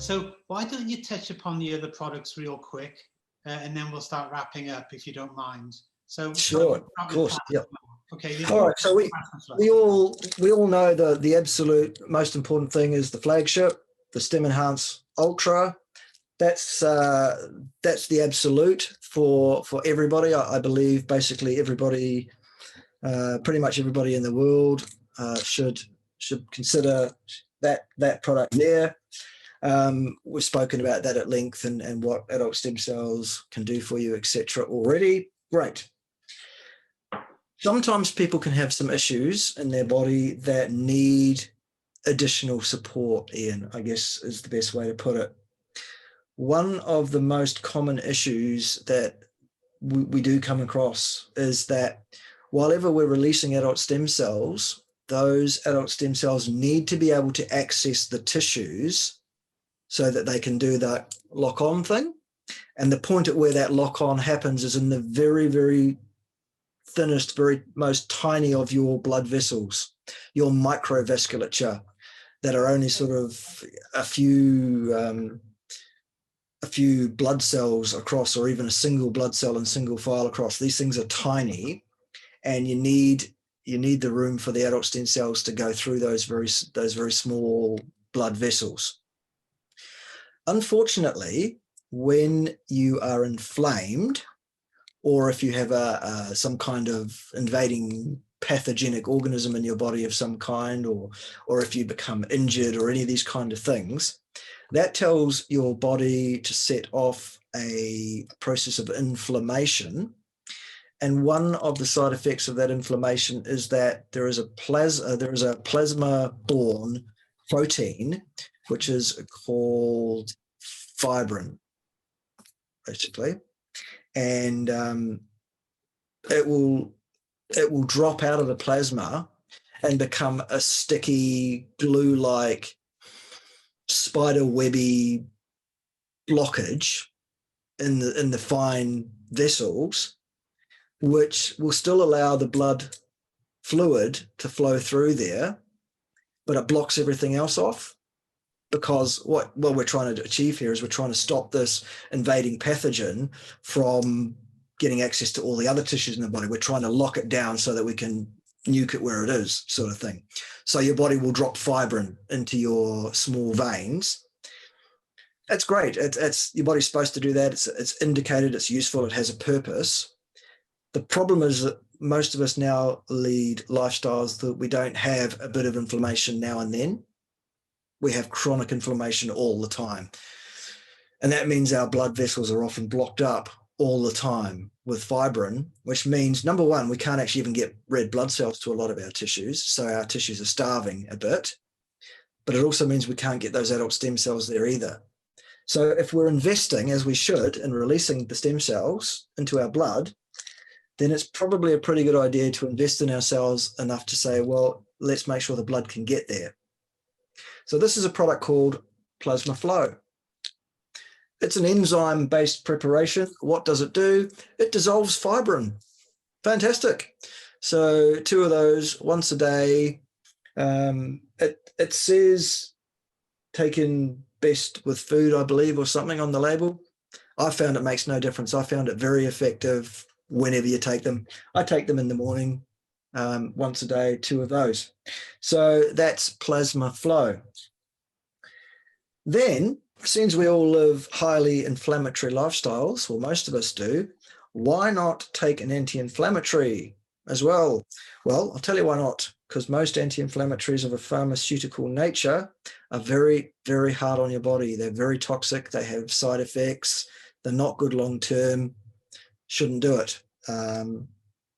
So why don't you touch upon the other products real quick, and then we'll start wrapping up if you don't mind. So sure, of course, yeah. Okay. All right, so we all know the absolute most important thing is the flagship, the StemEnhance ULTRA. That's the absolute for everybody. I believe basically everybody, pretty much everybody in the world should consider that product there. We've spoken about that at length and what adult stem cells can do for you, etc. already. Great. Sometimes people can have some issues in their body that need additional support, Ian, I guess is the best way to put it. One of the most common issues that we do come across is that while we're releasing adult stem cells, those adult stem cells need to be able to access the tissues so that they can do that lock-on thing. And the point at where that lock-on happens is in the very, very thinnest, very most tiny of your blood vessels, your microvasculature, that are only sort of a few blood cells across, or even a single blood cell and single file across. These things are tiny, and you need the room for the adult stem cells to go through those very small blood vessels. Unfortunately, when you are inflamed, or if you have some kind of invading pathogenic organism in your body of some kind, or if you become injured or any of these kind of things, that tells your body to set off a process of inflammation. And one of the side effects of that inflammation is that there is a plasma-borne protein, which is called fibrin, basically. And it will drop out of the plasma and become a sticky, glue-like, spider-webby blockage in the fine vessels, which will still allow the blood fluid to flow through there, but it blocks everything else off. Because what we're trying to achieve here is we're trying to stop this invading pathogen from getting access to all the other tissues in the body. We're trying to lock it down so that we can nuke it where it is, sort of thing. So your body will drop fibrin into your small veins. That's great. It's your body's supposed to do that. It's indicated, it's useful, it has a purpose. The problem is that most of us now lead lifestyles that we don't have a bit of inflammation now and then. We have chronic inflammation all the time. And that means our blood vessels are often blocked up all the time with fibrin, which means, number one, we can't actually even get red blood cells to a lot of our tissues. So our tissues are starving a bit. But it also means we can't get those adult stem cells there either. So if we're investing, as we should, in releasing the stem cells into our blood, then it's probably a pretty good idea to invest in ourselves enough to say, well, let's make sure the blood can get there. So this is a product called Plasmaflo. It's an enzyme-based preparation. What does it do? It dissolves fibrin. Fantastic. So 2 of those once a day. It says taken best with food, I believe, or something on the label. I found it makes no difference. I found it very effective whenever you take them. I take them in the morning. Once a day, 2 of those. So that's Plasmaflo. Then, since we all live highly inflammatory lifestyles, well, most of us do, why not take an anti-inflammatory as well? Well, I'll tell you why not, because most anti-inflammatories of a pharmaceutical nature are very, very hard on your body. They're very toxic. They have side effects. They're not good long-term. Shouldn't do it.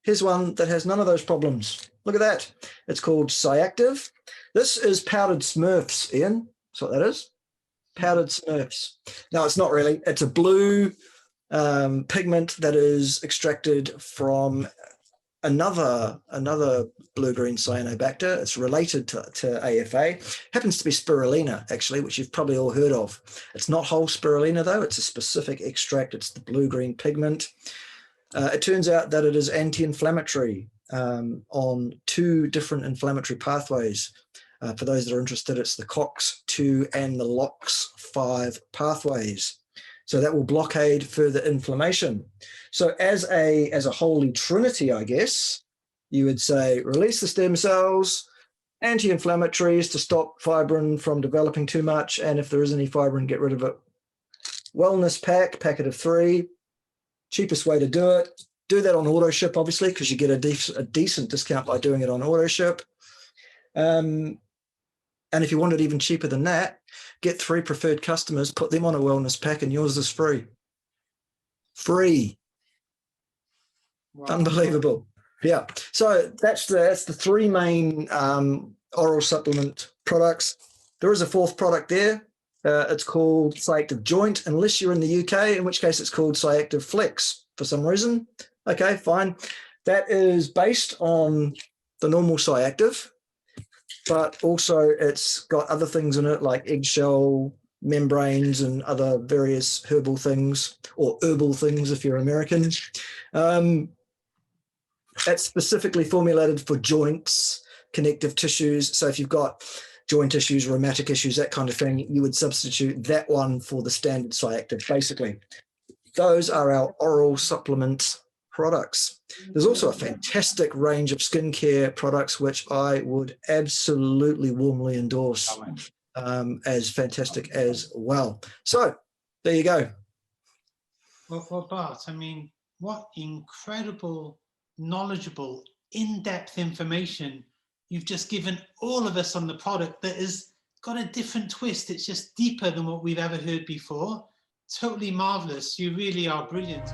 Here's one that has none of those problems. Look at that. It's called Cyactiv. This is powdered Smurfs, Ian. That's what that is. Powdered Smurfs. No, it's not really. It's a blue pigment that is extracted from another blue-green cyanobacter. It's related to AFA. Happens to be spirulina, actually, which you've probably all heard of. It's not whole spirulina, though. It's a specific extract. It's the blue-green pigment. It turns out that it is anti-inflammatory on 2 different inflammatory pathways. For those that are interested, it's the COX-2 and the LOX-5 pathways. So that will blockade further inflammation. So as a holy trinity, I guess, you would say release the stem cells, anti-inflammatories to stop fibrin from developing too much, and if there is any fibrin, get rid of it. Wellness packet of 3, cheapest way to do it. Do that on auto ship, obviously, because you get a decent discount by doing it on auto ship. And if you want it even cheaper than that, get 3 preferred customers, put them on a wellness pack, and yours is free. Free. Wow. Unbelievable. Yeah. So that's the 3 main oral supplement products. There is a 4th product there. It's called Cyactiv Joint, unless you're in the UK, in which case it's called Cyactiv Flex for some reason. Okay, fine. That is based on the normal Cyactiv, but also it's got other things in it like eggshell membranes and other various herbal things, or herbal things if you're American. It's specifically formulated for joints, connective tissues. So if you've got joint issues, rheumatic issues, that kind of thing, you would substitute that one for the standard Cyactiv, basically. Those are our oral supplement products. There's also a fantastic range of skincare products, which I would absolutely warmly endorse as fantastic as well. So there you go. Well, Bart, I mean, what incredible, knowledgeable, in-depth information you've just given all of us on the product that has got a different twist. It's just deeper than what we've ever heard before. Totally marvelous. You really are brilliant.